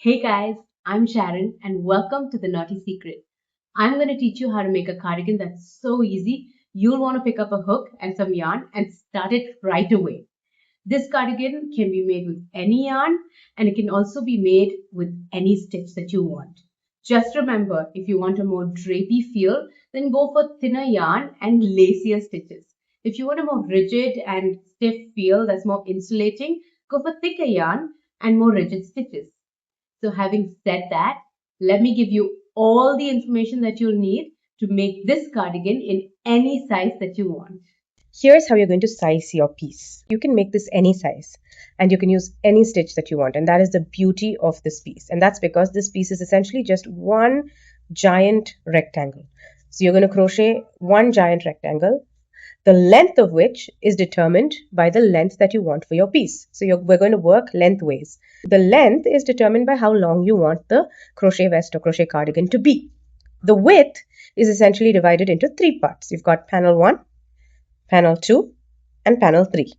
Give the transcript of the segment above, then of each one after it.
Hey guys, I'm Sharon and welcome to the Naughty Secret. I'm going to teach you how to make a cardigan that's so easy, you'll want to pick up a hook and some yarn and start it right away. This cardigan can be made with any yarn and it can also be made with any stitch that you want. Just remember, if you want a more drapey feel, then go for thinner yarn and lacier stitches. If you want a more rigid and stiff feel that's more insulating, go for thicker yarn and more rigid stitches. So having said that, let me give you all the information that you'll need to make this cardigan in any size that you want. Here's how you're going to size your piece. You can make this any size and you can use any stitch that you want. And that is the beauty of this piece. And that's because this piece is essentially just one giant rectangle. So you're going to crochet one giant rectangle, the length of which is determined by the length that you want for your piece. So we're going to work lengthways. The length is determined by how long you want the crochet vest or crochet cardigan to be. The width is essentially divided into three parts. You've got panel 1, panel 2, and panel 3.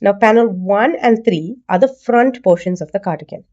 Now panel 1 and 3 are the front portions of the cardigan.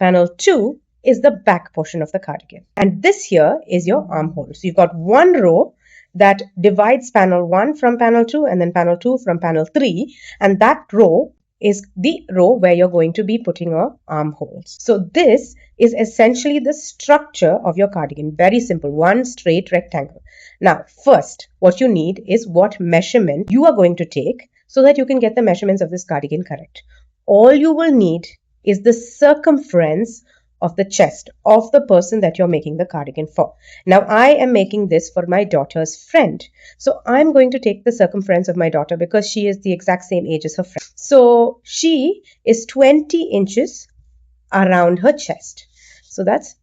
Panel 2 is the back portion of the cardigan. And this here is your armhole. So you've got one row that divides panel 1 from panel 2 and then panel 2 from panel 3. And that row is the row where you're going to be putting your armholes. So this is essentially the structure of your cardigan. Very simple, one straight rectangle. Now, first, what you need is what measurement you are going to take so that you can get the measurements of this cardigan correct. All you will need is the circumference of the chest of the person that you're making the cardigan for. Now, I am making this for my daughter's friend. So I'm going to take the circumference of my daughter because she is the exact same age as her friend. So she is 20 inches around her chest. So that's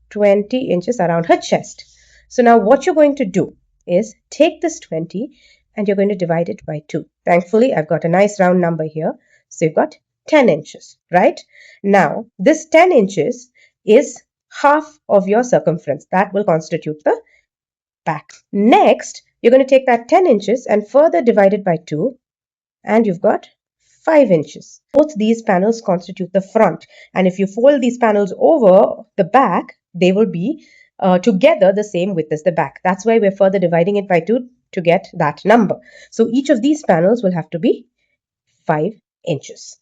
20 inches around her chest. So now what you're going to do is take this 20 and you're going to divide it by 2. Thankfully, I've got a nice round number here. So you've got 10 inches, right? Now, this 10 inches is half of your circumference. That will constitute the back. Next, you're going to take that 10 inches and further divide it by 2, and you've got 5 inches. Both these panels constitute the front. And if you fold these panels over the back, they will be together the same width as the back. That's why we're further dividing it by 2 to get that number. So each of these panels will have to be 5 inches.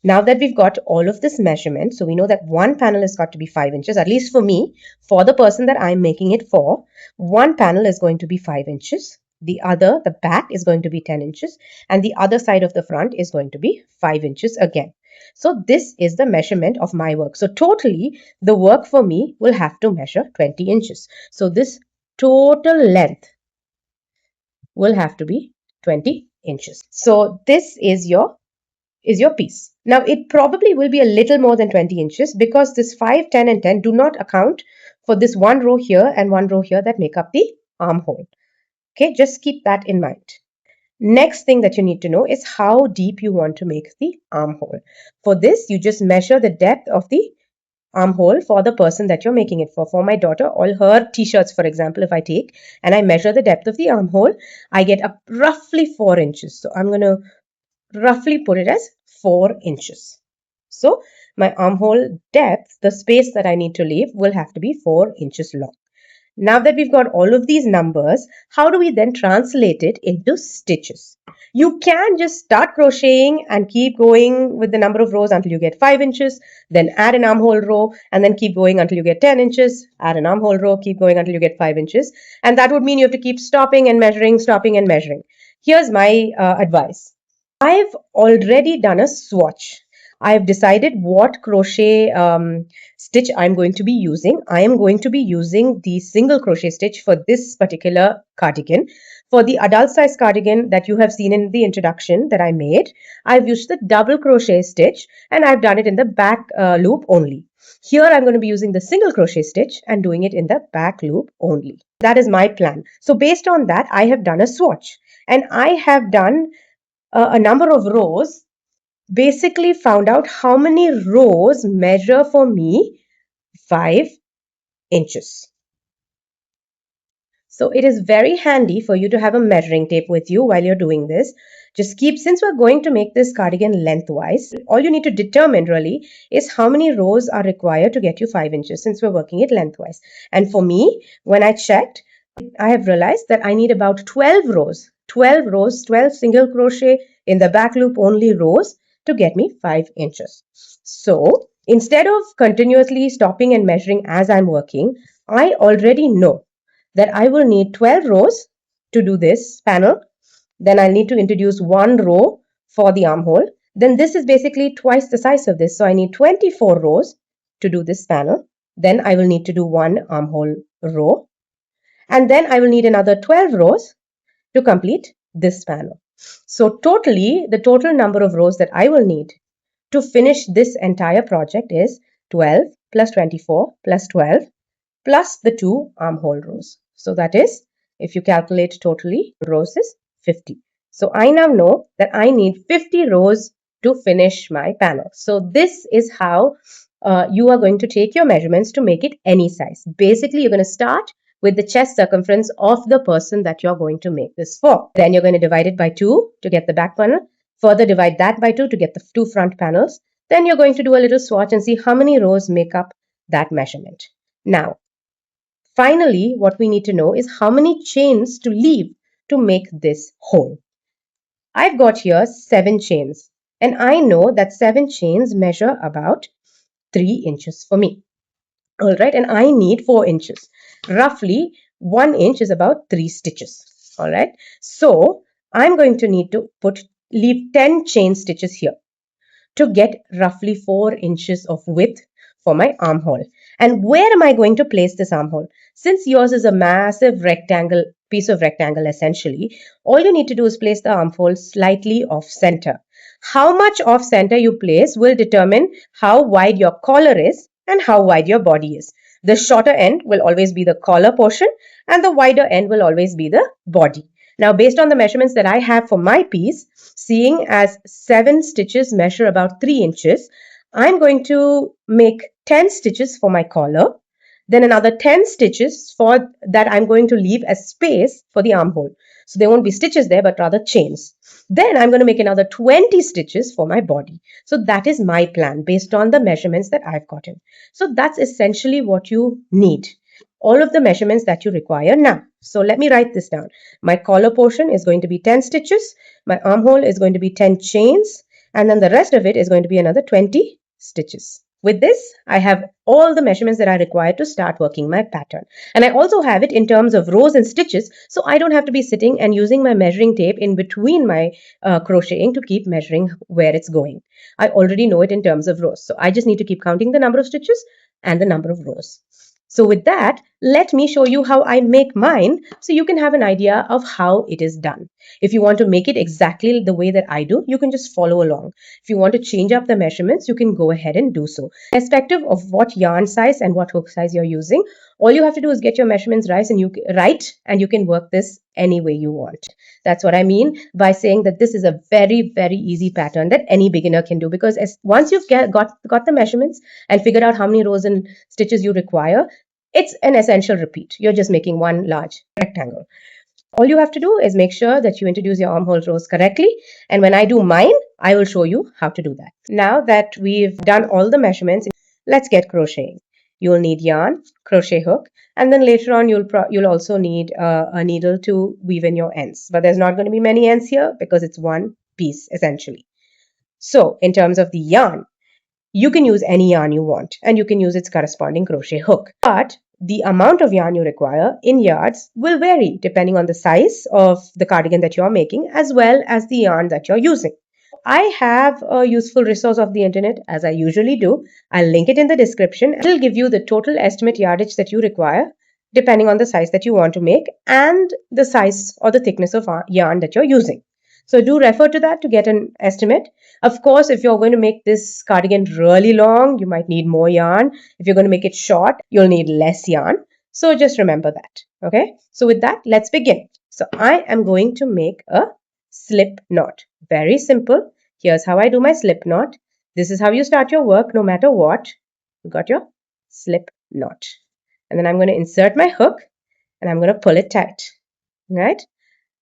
Now that we've got all of this measurement, so we know that one panel has got to be 5 inches, at least for me, for the person that I'm making it for, one panel is going to be 5 inches. The other, the back, is going to be 10 inches, and the other side of the front is going to be 5 inches again. So this is the measurement of my work. So totally, the work for me will have to measure 20 inches. So this total length will have to be 20 inches. So this is your piece. Now it probably will be a little more than 20 inches because this 5, 10 and 10 do not account for this one row here and one row here that make up the armhole. Okay, just keep that in mind. Next thing that you need to know is how deep you want to make the armhole. For this, you just measure the depth of the armhole for the person that you're making it for. For my daughter, all her t-shirts, for example, if I take and I measure the depth of the armhole, I get up roughly 4 inches. So I'm going to roughly put it as 4 inches. So my armhole depth, the space that I need to leave, will have to be 4 inches long. Now that we've got all of these numbers, how do we then translate it into stitches? You can just start crocheting and keep going with the number of rows until you get 5 inches, then add an armhole row, and then keep going until you get 10 inches, add an armhole row, keep going until you get 5 inches. And that would mean you have to keep stopping and measuring, stopping and measuring. Here's my advice. I've already done a swatch. I've decided what crochet stitch I'm going to be using. I am going to be using the single crochet stitch for this particular cardigan. For the adult size cardigan that you have seen in the introduction that I made, I've used the double crochet stitch and I've done it in the back loop only. Here I'm going to be using the single crochet stitch and doing it in the back loop only. That is my plan. So based on that, I have done a swatch and I have done a number of rows, basically found out how many rows measure for me 5 inches. So it is very handy for you to have a measuring tape with you while you're doing this. Just keep, since we're going to make this cardigan lengthwise, all you need to determine really is how many rows are required to get you 5 inches since we're working it lengthwise. And for me, when I checked, I have realized that I need about 12 rows, 12 single crochet in the back loop only rows to get me 5 inches. So instead of continuously stopping and measuring as I'm working, I already know that I will need 12 rows to do this panel. Then I'll need to introduce one row for the armhole. Then this is basically twice the size of this. So I need 24 rows to do this panel. Then I will need to do one armhole row. And then I will need another 12 rows to complete this panel. So totally, the total number of rows that I will need to finish this entire project is 12 plus 24 plus 12 plus the 2 armhole rows. So that is, if you calculate totally, rows is 50. So I now know that I need 50 rows to finish my panel. So this is how you are going to take your measurements to make it any size. Basically, you're going to start with the chest circumference of the person that you're going to make this for. Then you're going to divide it by 2 to get the back panel. Further divide that by 2 to get the 2 front panels. Then you're going to do a little swatch and see how many rows make up that measurement. Now, finally, what we need to know is how many chains to leave to make this whole. I've got here 7 chains, and I know that 7 chains measure about 3 inches for me. All right, and I need 4 inches. Roughly 1 inch is about 3 stitches. All right, so I'm going to need to leave 10 chain stitches here to get roughly 4 inches of width for my armhole. And where am I going to place this armhole? Since yours is a massive rectangle, piece of rectangle essentially, all you need to do is place the armhole slightly off center. How much off center you place will determine how wide your collar is and how wide your body is. The shorter end will always be the collar portion and the wider end will always be the body. Now, based on the measurements that I have for my piece, seeing as 7 stitches measure about 3 inches, I'm going to make 10 stitches for my collar, then another 10 stitches for that I'm going to leave as space for the armhole. So there won't be stitches there, but rather chains. Then I'm going to make another 20 stitches for my body. So that is my plan based on the measurements that I've gotten. So that's essentially what you need. All of the measurements that you require now. So let me write this down. My collar portion is going to be 10 stitches. My armhole is going to be 10 chains. And then the rest of it is going to be another 20 stitches. With this, I have all the measurements that I require to start working my pattern. And I also have it in terms of rows and stitches, so I don't have to be sitting and using my measuring tape in between my crocheting to keep measuring where it's going. I already know it in terms of rows. So I just need to keep counting the number of stitches and the number of rows. So with that, let me show you how I make mine so you can have an idea of how it is done. If you want to make it exactly the way that I do, you can just follow along. If you want to change up the measurements, you can go ahead and do so. Irrespective of what yarn size and what hook size you're using, all you have to do is get your measurements right and you can work this any way you want. That's what I mean by saying that this is a very, very easy pattern that any beginner can do, because once you've got the measurements and figured out how many rows and stitches you require, it's an essential repeat. You're just making one large rectangle. All you have to do is make sure that you introduce your armhole rows correctly. And when I do mine, I will show you how to do that. Now that we've done all the measurements, let's get crocheting. You'll need yarn, crochet hook, and then later on you'll also need a needle to weave in your ends. But there's not going to be many ends here because it's one piece essentially. So in terms of the yarn, you can use any yarn you want and you can use its corresponding crochet hook. But the amount of yarn you require in yards will vary depending on the size of the cardigan that you're making as well as the yarn that you're using. I have a useful resource of the internet, as I usually do. I'll link it in the description. It'll give you the total estimate yardage that you require depending on the size that you want to make and the size or the thickness of yarn that you're using. So do refer to that to get an estimate. Of course, if you're going to make this cardigan really long, you might need more yarn. If you're going to make it short, you'll need less yarn. So just remember that. Okay. So with that, let's begin. So I am going to make a slip knot. Very simple. Here's how I do my slip knot. This is how you start your work no matter what. You got your slip knot. And then I'm going to insert my hook and I'm going to pull it tight, right?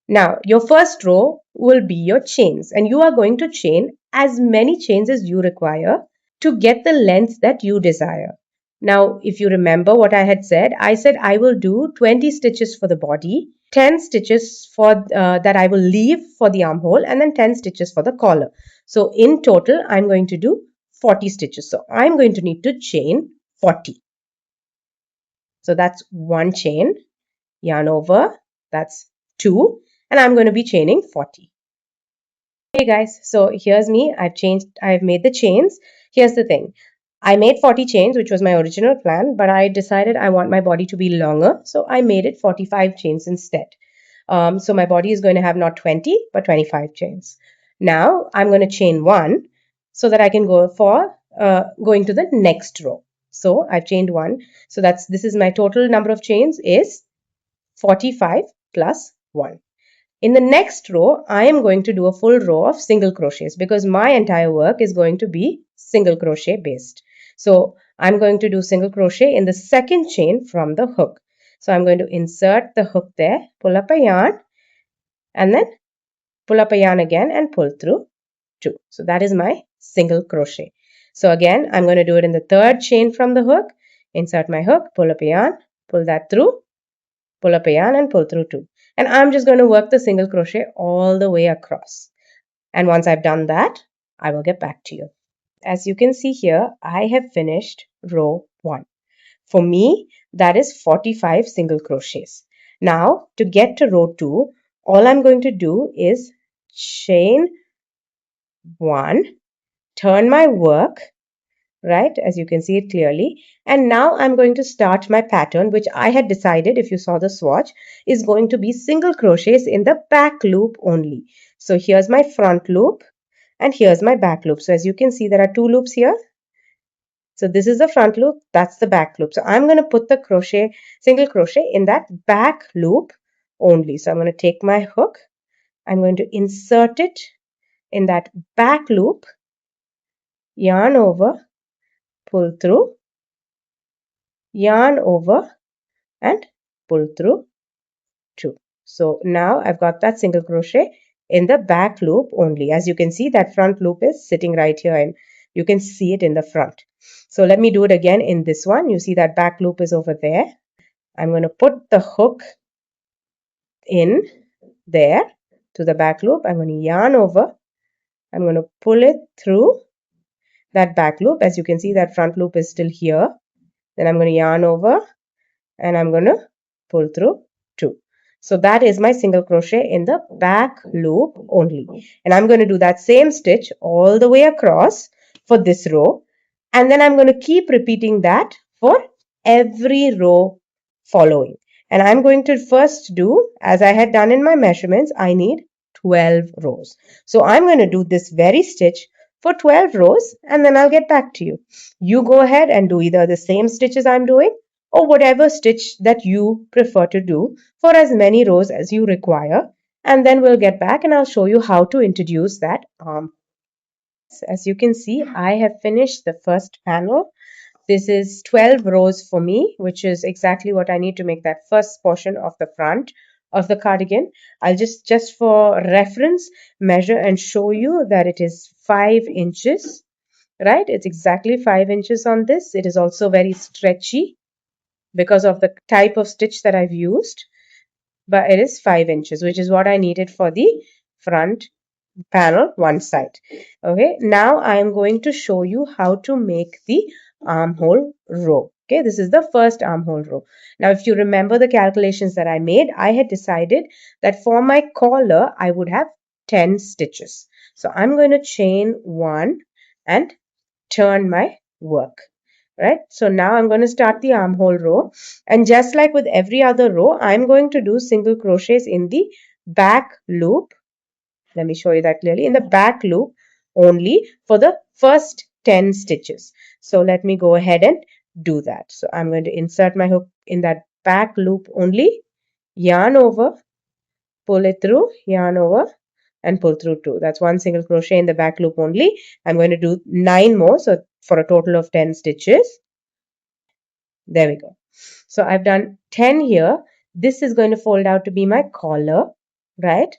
Now, your first row will be your chains, and you are going to chain as many chains as you require to get the length that you desire. Now, if you remember what I said I will do 20 stitches for the body, 10 stitches for that I will leave for the armhole, and then 10 stitches for the collar. So in total, I'm going to do 40 stitches. So I'm going to need to chain 40. So that's one chain, yarn over, that's two, and I'm going to be chaining 40. Hey guys, so here's me. I've made the chains. Here's the thing. I made 40 chains, which was my original plan, but I decided I want my body to be longer, so I made it 45 chains instead. So my body is going to have not 20, but 25 chains. Now I'm going to chain one so that I can go for going to the next row. So I've chained one. So this is my total number of chains is 45 plus 1. In the next row, I am going to do a full row of single crochets because my entire work is going to be single crochet based. So I'm going to do single crochet in the second chain from the hook. So I'm going to insert the hook there, pull up a yarn, and then pull up a yarn again and pull through 2. So that is my single crochet. So again, I'm going to do it in the third chain from the hook, insert my hook, pull up a yarn, pull that through, pull up a yarn and pull through 2. And I'm just going to work the single crochet all the way across. And once I've done that, I will get back to you. As you can see here, I have finished row 1. For me, that is 45 single crochets. Now, to get to row 2, all I'm going to do is chain 1, turn my work, right, as you can see it clearly, and now I'm going to start my pattern, which I had decided, if you saw the swatch, is going to be single crochets in the back loop only. So here's my front loop and here's my back loop. So as you can see, there are 2 loops here. So this is the front loop, that's the back loop. So I'm going to put the single crochet in that back loop only. So I'm going to take my hook, I'm going to insert it in that back loop, yarn over, pull through, yarn over, and pull through 2. So now I've got that single crochet in the back loop only. As you can see, that front loop is sitting right here and you can see it in the front. So let me do it again in this one. You see that back loop is over there. I'm going to put the hook in there to the back loop. I'm going to yarn over. I'm going to pull it through that back loop. As you can see, that front loop is still here. Then I'm going to yarn over and I'm going to pull through 2. So that is my single crochet in the back loop only. And I'm going to do that same stitch all the way across for this row. And then I'm going to keep repeating that for every row following. And I'm going to first do, as I had done in my measurements, I need 12 rows. So I'm going to do this very stitch for 12 rows and then I'll get back to you. You go ahead and do either the same stitches I'm doing or whatever stitch that you prefer to do for as many rows as you require. And then we'll get back and I'll show you how to introduce that arm. As you can see, I have finished the first panel. This is 12 rows for me, which is exactly what I need to make that first portion of the front of the cardigan. I'll just for reference measure and show you that it is 5 inches, right? It's exactly 5 inches on this. It is also very stretchy because of the type of stitch that I've used, but it is 5 inches, which is what I needed for the front panel one side. Okay, now I am going to show you how to make the armhole row. Okay, this is the first armhole row. Now if you remember the calculations that I made, I had decided that for my collar I would have 10 stitches. So I'm going to chain 1 and turn my work. Right, so now I'm going to start the armhole row, and just like with every other row, I'm going to do single crochets in the back loop. Let me show you that clearly. In the back loop only for the first 10 stitches. So let me go ahead and do that. So I'm going to insert my hook in that back loop only, yarn over, pull it through, yarn over, and pull through 2. That's one single crochet in the back loop only. I'm going to do 9 more, so for a total of 10 stitches. There we go. So I've done 10 here. This is going to fold out to be my collar, right?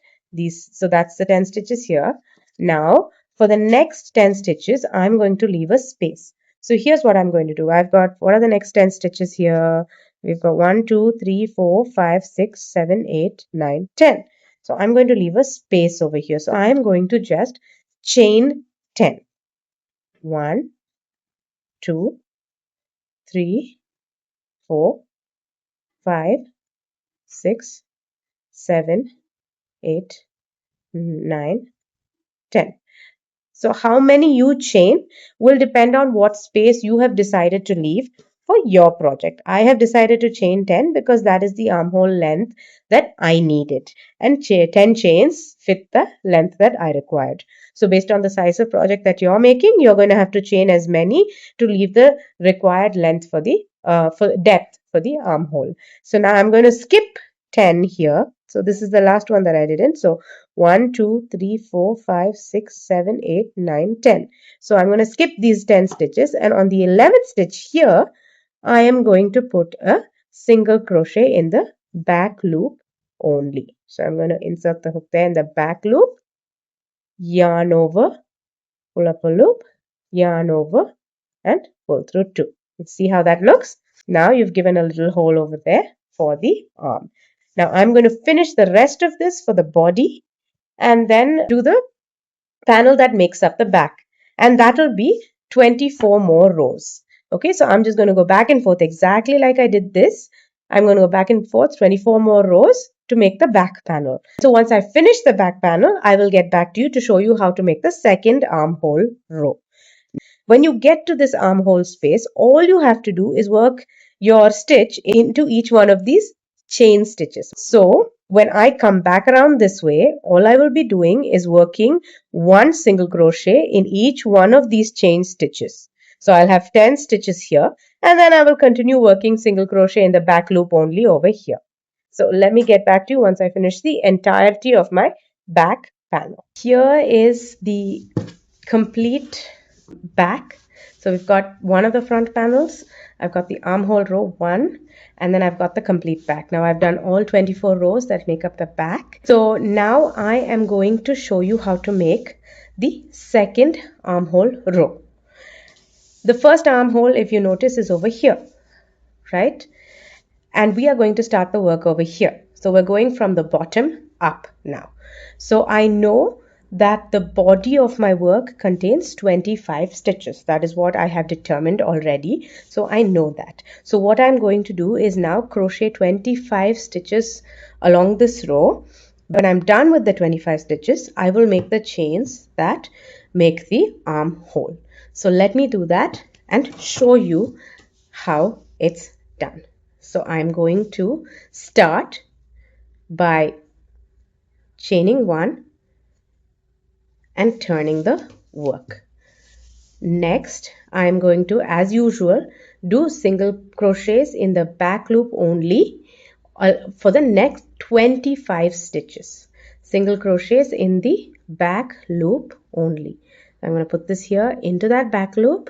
So that's the 10 stitches here. Now, for the next 10 stitches, I'm going to leave a space. So here's what I'm going to do. What are the next 10 stitches here? We've got 1, 2, 3, 4, 5, 6, 7, 8, 9, 10. So I'm going to leave a space over here. So I'm going to just chain 10. 1, 2, 3, 4, 5, 6, 7, 8, 9, 10. So how many you chain will depend on what space you have decided to leave for your project. I have decided to chain 10 because that is the armhole length that I needed. And 10 chains fit the length that I required. So based on the size of project that you're making, you're going to have to chain as many to leave the required length for the for depth for the armhole. So now I'm going to skip 10 here. So this is the last one that I didn't. So 1, 2, 3, 4, 5, 6, 7, 8, 9, 10. So I'm going to skip these 10 stitches, and on the 11th stitch here, I am going to put a single crochet in the back loop only. So I'm going to insert the hook there in the back loop, yarn over, pull up a loop, yarn over, and pull through 2. Let's see how that looks. Now you've given a little hole over there for the arm. Now I'm going to finish the rest of this for the body and then do the panel that makes up the back, and that will be 24 more rows. Okay, so I'm just going to go back and forth exactly like I did this. I'm going to go back and forth 24 more rows to make the back panel. So once I finish the back panel, I will get back to you to show you how to make the second armhole row. When you get to this armhole space, all you have to do is work your stitch into each one of these chain stitches. So when I come back around this way, all I will be doing is working one single crochet in each one of these chain stitches. So I'll have 10 stitches here, and then I will continue working single crochet in the back loop only over here. So let me get back to you once I finish the entirety of my back panel. Here is the complete back. So we've got one of the front panels, I've got the armhole row 1, and then I've got the complete back. Now I've done all 24 rows that make up the back. So now I am going to show you how to make the second armhole row. The first armhole, if you notice, is over here, right? And we are going to start the work over here. So we're going from the bottom up now. So I know that the body of my work contains 25 stitches. That is what I have determined already. So I know that. So what I'm going to do is now crochet 25 stitches along this row. When I'm done with the 25 stitches, I will make the chains that make the armhole. So let me do that and show you how it's done. So I'm going to start by chaining 1 and turning the work. Next, I'm going to, as usual, do single crochets in the back loop only for the next 25 stitches. Single crochets in the back loop only. I'm going to put this here into that back loop,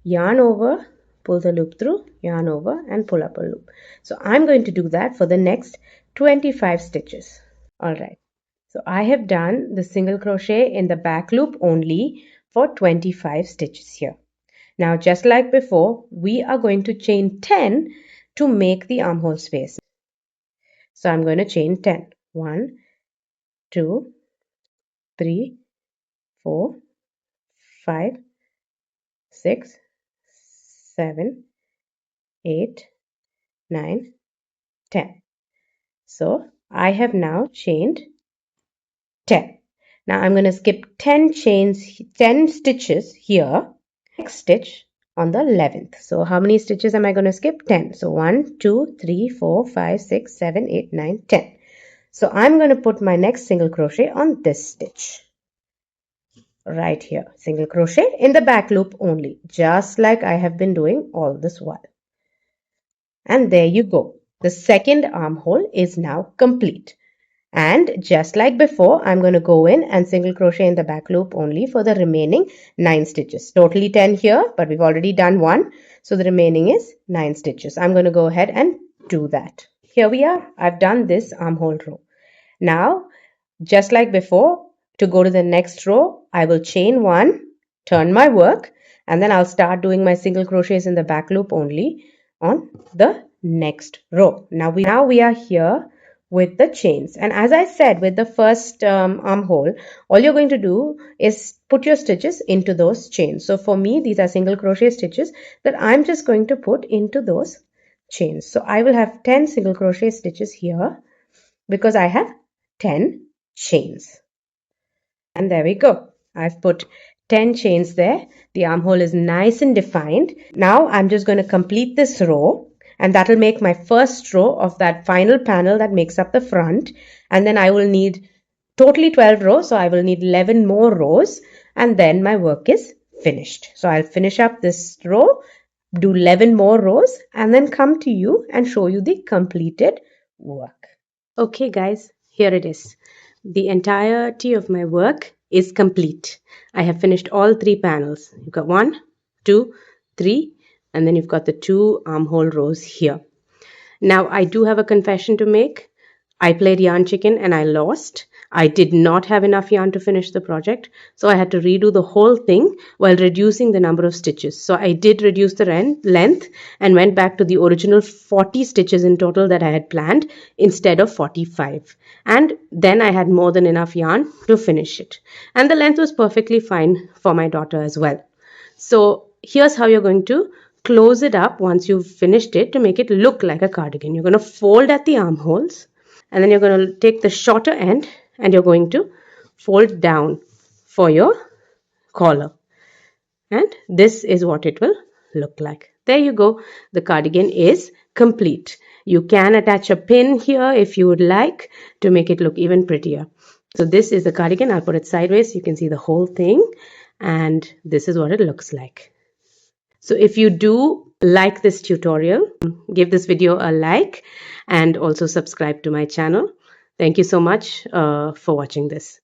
yarn over, pull the loop through, yarn over, and pull up a loop. So I'm going to do that for the next 25 stitches. All right. So I have done the single crochet in the back loop only for 25 stitches here. Now, just like before, we are going to chain 10 to make the armhole space. So I'm going to chain 10. 1, 2, 3, 4, 5, 6, 7, 8, 9, 10. So I have now chained 10. Now I'm going to skip 10 stitches here. Next stitch on the 11th. So how many stitches am I going to skip? 10. So 1, 2, 3, 4, 5, 6, 7, 8, 9, 10. So I'm going to put my next single crochet on this stitch. Right here. Single crochet in the back loop only. Just like I have been doing all this while. And there you go. The second armhole is now complete. And just like before, I'm going to go in and single crochet in the back loop only for the remaining 9 stitches. Totally 10 here, but we've already done 1. So the remaining is 9 stitches. I'm going to go ahead and do that. here we are. I've done this armhole row. Now, just like before, to go to the next row, I will chain one, turn my work, and then I'll start doing my single crochets in the back loop only on the next row. Now we are here with the chains, and as I said with the first armhole, all you're going to do is put your stitches into those chains. So for me, these are single crochet stitches that I'm just going to put into those chains. So I will have 10 single crochet stitches here because I have 10 chains. And there we go. I've put 10 chains there. The armhole is nice and defined. Now I'm just going to complete this row, and that'll make my first row of that final panel that makes up the front. And then I will need totally 12 rows, so I will need 11 more rows, and then my work is finished. So I'll finish up this row, do 11 more rows, and then come to you and show you the completed work. Okay guys, here it is. The entirety of my work is complete. I have finished all three panels. You've got 1, 2, 3, and then you've got the 2 armhole rows here. Now I do have a confession to make. I played yarn chicken and I lost. I did not have enough yarn to finish the project, so I had to redo the whole thing while reducing the number of stitches. So I did reduce the length and went back to the original 40 stitches in total that I had planned instead of 45. And then I had more than enough yarn to finish it. And the length was perfectly fine for my daughter as well. So here's how you're going to close it up once you've finished it to make it look like a cardigan. You're going to fold at the armholes, and then you're going to take the shorter end and you're going to fold down for your collar. And this is what it will look like. There you go. The cardigan is complete. You can attach a pin here if you would like to make it look even prettier. So this is the cardigan. I'll put it sideways so you can see the whole thing. And this is what it looks like. So if you do like this tutorial, give this video a like and also subscribe to my channel. Thank you so much for watching this.